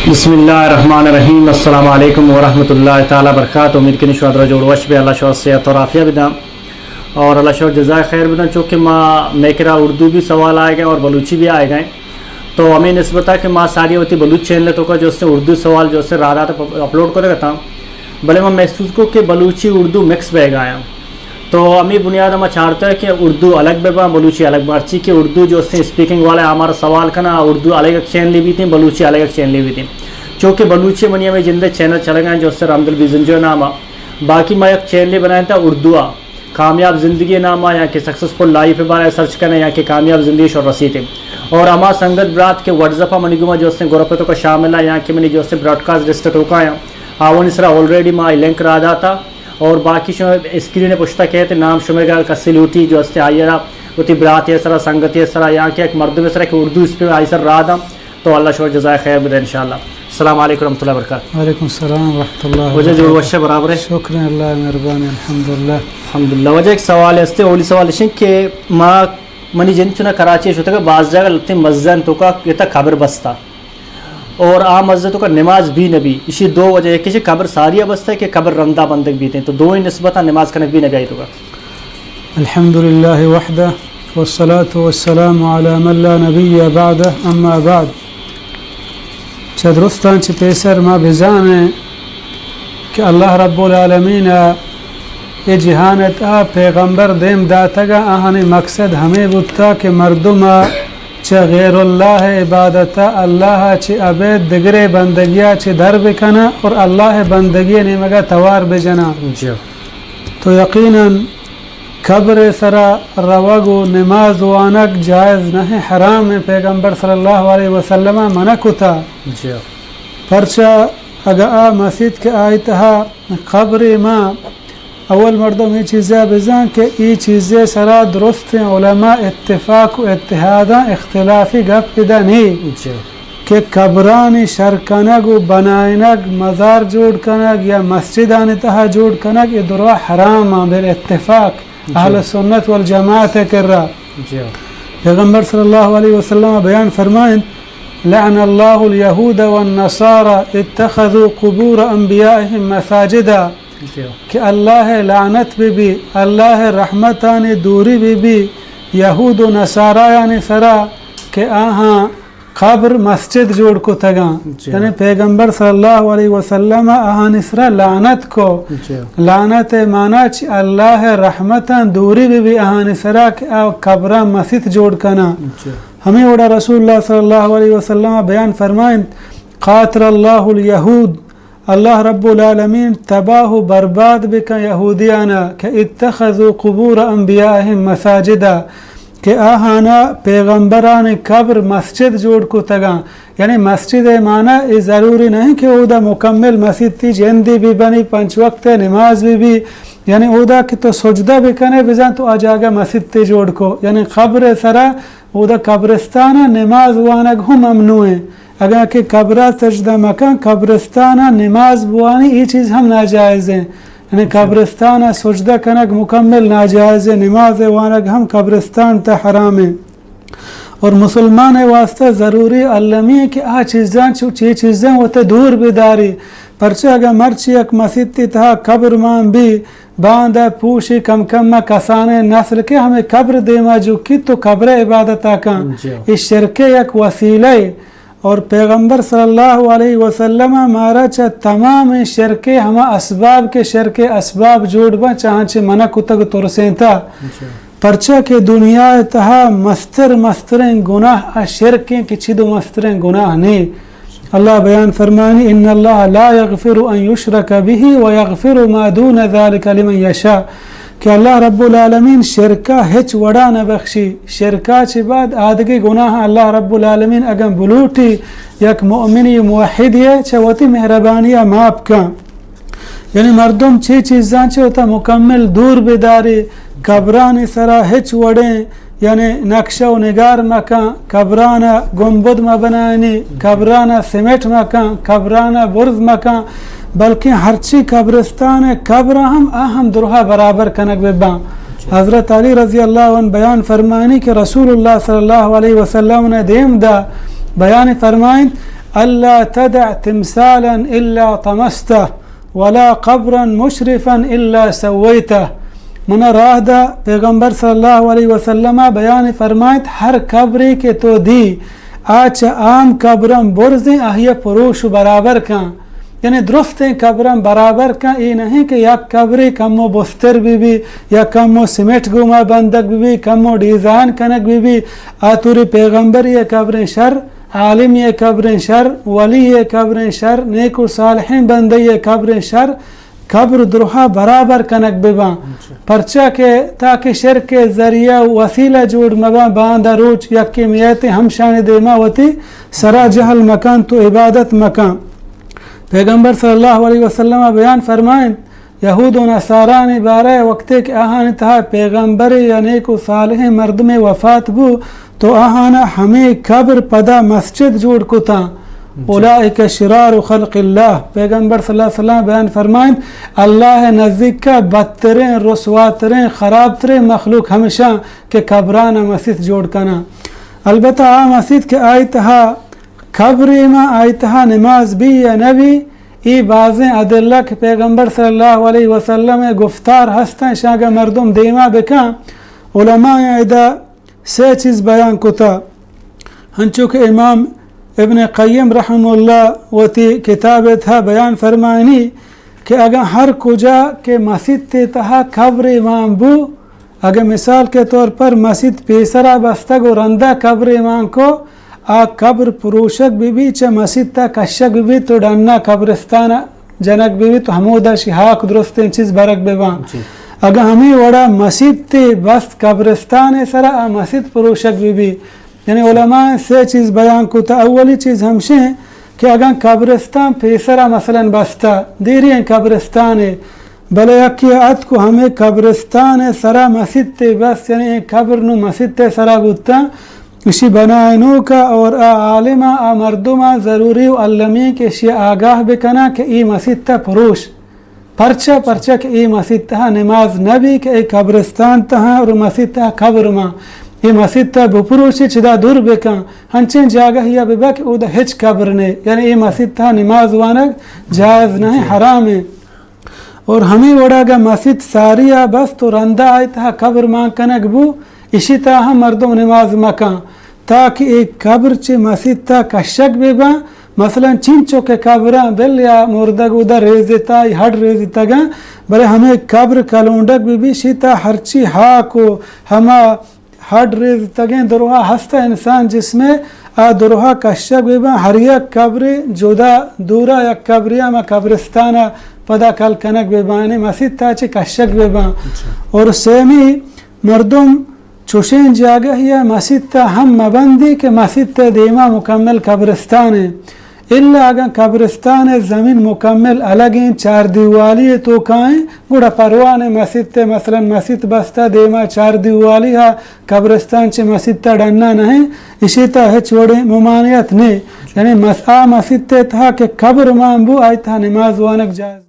بسم اللہ الرحمن الرحیم السلام علیکم ورحمۃ اللہ تعالیٰ وبرکاتہ. امید کہ نشوادر جوڑ وش بھی اللہ شوق صحت اور عافیہ بدم اور اللہ شوق جزائے خیر بدم. چونکہ میں کرا اردو بھی سوال آئے گئے اور بلوچی بھی آئے گئے تو ہمیں نسبت ہے کہ ماں ساری ہوتی بلوچ چینل تو کا جو اس نے اردو سوال جو سے رات اپلوڈ کرے رہتا ہوں بھلے میں محسوس کو کہ بلوچی اردو مکس بہ گیا تو ہمیں بنیاد میں چاہتا ہے کہ اردو الگ بے بلوچی الگ بارچی کہ اردو جو اس نے اسپیکنگ والے ہمارا سوال کا نا اردو الگ ایک چین لی بھی تھی بلوچی الگ ایک چین لی بھی تھی. چونکہ بلوچی منیا میں جندے چینل چلے گئے جو اس سے رحمد البیزن جو نام باقی میں ایک چینل بنایا تھا اردو کامیاب زندگی نامہ یہاں کے سکسسفل لائف بارے سرچ کرنا یہاں کی کامیاب زندگی اور رسیدیں اور ہمارا سنگت برات کے واٹسپ منی گما جو اس نے گورپتوں کا شامل ہے یہاں کے منی جو اس سے براڈ کاسٹ رجسٹر ہوکا ہے آون اسرا آلریڈی ماں لنک را جاتا اور باقی اسکرین پوچھتا کہتے نام شمر گال کسی لوٹی جو اس سے آئی رہا ہوتی برات ہے سرا سنگت ہے سرا یہاں کے ایک مرد میں سرا کہ اردو اس پہ آئی سر رہا تھا تو اللہ شکر جزائے خیر بدے انشاءاللہ. السلام علیکم ورحمۃ اللہ وبرکاتہ. وعلیکم السلام ورحمۃ اللہ وجہ جو وشہ برابر ہے شکر اللہ مہربانی الحمدللہ الحمدللہ. وجہ ایک سوال ہے اولی سوال ہے کہ ماں منی جن چنا کراچی ہوتا کہ بعض جگہ لگتے مسجد تو کا یہ تک خبر بستا اور عام مسجد کا نماز بھی نبی اسی دو وجہ ہے کہ قبر ساریہ بستا ہے کہ قبر رندہ بندگ بھی تھے تو دو ہی نسبتاً نماز کا نبی نبی آئی تو کا. الحمدللہ وحدہ والصلاة والسلام علی من لا نبی بعدہ اما بعد. درستان چی پیسر ما بزانے کہ اللہ رب العالمین یہ جہانت پیغمبر دیم داتگا آہانی مقصد ہمیں بودتا کہ مردما چا غیر اللہ عبادتا اللہ چی عبید دگرے بندگیا چی در بکنا اور اللہ بندگی نمگا توار بجنا تو یقیناً قبر سرا روگو نماز وانک جائز نہیں حرام ہے. پیغمبر صلی اللہ علیہ وسلم منکو تھا پرچا اگا مسجد کے آئیتہا قبر ما اول مردم یہ چیزیں بزان کہ یہ چیزیں سرا درست ہیں علماء اتفاق و اتحادا اختلافی گپ پیدا نہیں کہ قبرانی شرکنگ و بنائنگ مزار جوڑ کنگ یا مسجد آنتہا جوڑ کنگ یہ دروا حرام بالاتفاق اہل سنت والجماعت کر رہا. پیغمبر صلی اللہ علیہ وسلم بیان فرمائیں لعن اللہ اليہود والنصارى اتخذوا قبور انبیائهم مساجدا کہ اللہ لعنت بھی اللہ رحمتانی دوری بھی یہود و نصارایانی سرا کہ آہاں قبر مسجد جوڑ کو تگا یعنی پیغمبر صلی اللہ علیہ وسلم آہاں نسرا لعنت کو لعنت مانا چی اللہ رحمتان دوری بھی آہاں نسرا کہ قبرہ مسجد جوڑ کنا. ہمیں وڑا رسول اللہ صلی اللہ علیہ وسلم بیان فرمائیں قاتل اللہ الیہود اللہ رب العالمین تباہ برباد بکا یہودیانا کہ اتخذوا قبور انبیائهم مساجدا کہ آہانا پیغمبران قبر مسجد جوڑ کو تگا یعنی مسجد مانا یہ ضروری نہیں کہ اودا مکمل مسجد تھی جندی بھی بنی پنچ وقت نماز بھی یعنی اودا کہ تو سجدہ بھی کنے بزن تو آجاگا مسجد تی جوڑ کو یعنی قبر سرا اودا قبرستانا نماز وانگ ہم ممنوع ہیں. اگر کہ قبرہ سجدہ مکان قبرستانا نماز بوانی یہ چیز ہم ناجائز ہیں یعنی قبرستان سجدہ کنک مکمل ناجائز نماز وانک ہم قبرستان تا حرام ہے. اور مسلمان واسطہ ضروری علمی ہے کہ آ چیزاں چی چیزیں ہوتے دور بداری پرچہ اگر مرچی ایک مسجد تی تہا قبر مان بھی باندہ پوشی کم کم کسانے نسل کے ہمیں قبر دیما جو کی تو قبر عبادت آکان اس شرک ایک وسیلہ اور پیغمبر صلی اللہ علیہ وسلم ہمارا چاہ تمام شرکے ہما اسباب کے شرکے اسباب جوڑ با چاہنچے منع کتگ ترسیں تھا پرچہ کے دنیا تہا مستریں گناہ شرکیں کی چیدو مستریں گناہ نہیں. اللہ بیان فرمانی ان اللہ لا یغفر ان یشرک به ویغفر ما دون ذلك لمن یشاء کہ اللہ رب العالمین شرکا ہچ وڑا نہ بخشی شرکا چی بعد آدھگی گناہ اللہ رب العالمین اگر بلوٹی یک مؤمنی موحدی ہے چھوتی مہربانیہ ماپ کا یعنی مردم چی چیزاں چی ہوتا مکمل دور بداری قبرانی سرا ہچ وڑیں یعنی نقشہ و نگار مکان قبرانہ گنبد مبنانی قبرانہ سمیٹ مکان قبرانہ برز مکان بلکہ ہرچی قبرستان قبر ہم اہم درہا برابر کنک ببان. حضرت علی رضی اللہ عنہ بیان فرمانی کہ رسول اللہ صلی اللہ علیہ وسلم نے دیم دا بیان فرمائیں ألا تدع تمثالا إلا طمسته ولا قبرا مشرفا إلا سويته. من راہ دا پیغمبر صلی اللہ علیہ وسلم بیان فرمائت ہر قبری کے تو دی آچ عام قبرم برزیں آہیا پروش برابر کان، یعنی درست قبرم برابر کان. یہ نہیں کہ یک قبری کمو بستر بھی یا کمو سمیٹ گوما بندک بھی کمو ڈیزائن کنک بھی آتوری پیغمبر یہ قبر شر، عالم یہ قبر شر، ولی یہ قبر شر، نیک و صالحین بندے یہ قبر شر. قبر درہا برابر کنک ببا پرچہ کے تاکہ شرک ذریعہ وسیلہ جوڑ مبا باندہ روچ یکی میت ہمشان دیما وتی سرا جہل مکان تو عبادت مکان. پیغمبر صلی اللہ علیہ وسلم بیان فرمائیں یہود و نصارانی بارے وقتے کہ آہان تہا پیغمبر یا نیک و صالح مردم وفات بو تو آہانا ہمیں قبر پدا مسجد جوڑ کتا اولئک شرار خلق اللہ. پیغمبر صلی اللہ علیہ وسلم بیان فرمائیں اللہ نزدیک کا بدترین رسواترین خرابترین مخلوق ہمیشہ کہ قبرانہ مسجد جوڑ کنا. البتہ مسجد کے آئیتہا قبری ما آئیتہا نماز بھی یا نبی ای بازیں عدلہ کہ پیغمبر صلی اللہ علیہ وسلم گفتار ہستیں شاگہ مردم دیما بکا. علماء ایدہ سے چیز بیان کتا ہنچو کہ امام ابن قیم رحمہ اللہ وتی کتاب تھا بیان فرمائنی کہ اگر ہر کجا کے مسجد تہا قبر امام بو، اگر مثال کے طور پر مسجد پیسرا بستگ و رندہ قبر امام کو آ قبر پروشک بھی چا مسجد تا کشک بھی تو ڈننا قبرستان جنک بھی تو ہمودہ شہاک درستین چیز برک ببان. اگر ہمیں وڑا مسجد تے بست قبرستان سرا مسجد پروشک بھی یعنی علماء سے چیز بیان کو تا. اولی چیز ہمشہ ہیں کہ اگر قبرستان پیسرا مثلا بستا دیری ہیں قبرستان ہے بلے یکی عد کو ہمیں قبرستان سرا مسجد تے بس یعنی قبر نو مسجد تے سرا بودتا اسی بنائنو کا. اور عالمہ مردمہ ضروری و علمی کے شی آگاہ بکنا کہ ای مسجد تا پروش پرچہ کہ ای مسجد تا نماز نبی کہ ای قبرستان تا اور مسجد تا قبر ماں یہ مسجد تا بپروشی چدا دور بکن ہنچین جاگہ یا ببا کہ او دا ہچ قبر نے یعنی یہ مسجد تا نماز وانک جائز نہیں حرام ہے. اور ہمیں وڑا گا مسجد ساریہ بس تو رندہ آئی تا قبر مان کنک بو اسی تا ہم مردم نماز مکان تاکہ ایک قبر چی مسجد تا کشک ببا مثلا چینچو کے قبران بل یا مردگ ادھر ریزتا ہڑ ریزتا گا بلے ہمیں قبر کلونڈک بھی شیتا ہرچی ہاکو ہما ہڈ ریز تگیں دروہا ہستا انسان جس میں دروہا کشک بیبا ہر یک قبر جدا دورا یک قبریہ ما قبرستانا پدا کل کنک بیبانی مسجد تاچے کشک بیبا. اور سیمی مردم چوشین جاگہ یا مسجد تا ہم مبندی کہ مسجد تا دیما مکمل قبرستان ہے اللہ اگر قبرستان زمین مکمل الگ ہیں چار دیوالی تو کائیں گوڑا پروان مسجد تے مثلا مسجد بستا دیما چار دیوالی ہا قبرستان چے مسجد تا ڈننا نہیں اسی تا ہے چھوڑے ممانعت نہیں یعنی مسجد تے تھا کہ قبر مانبو آئی تھا نماز وانک جائز.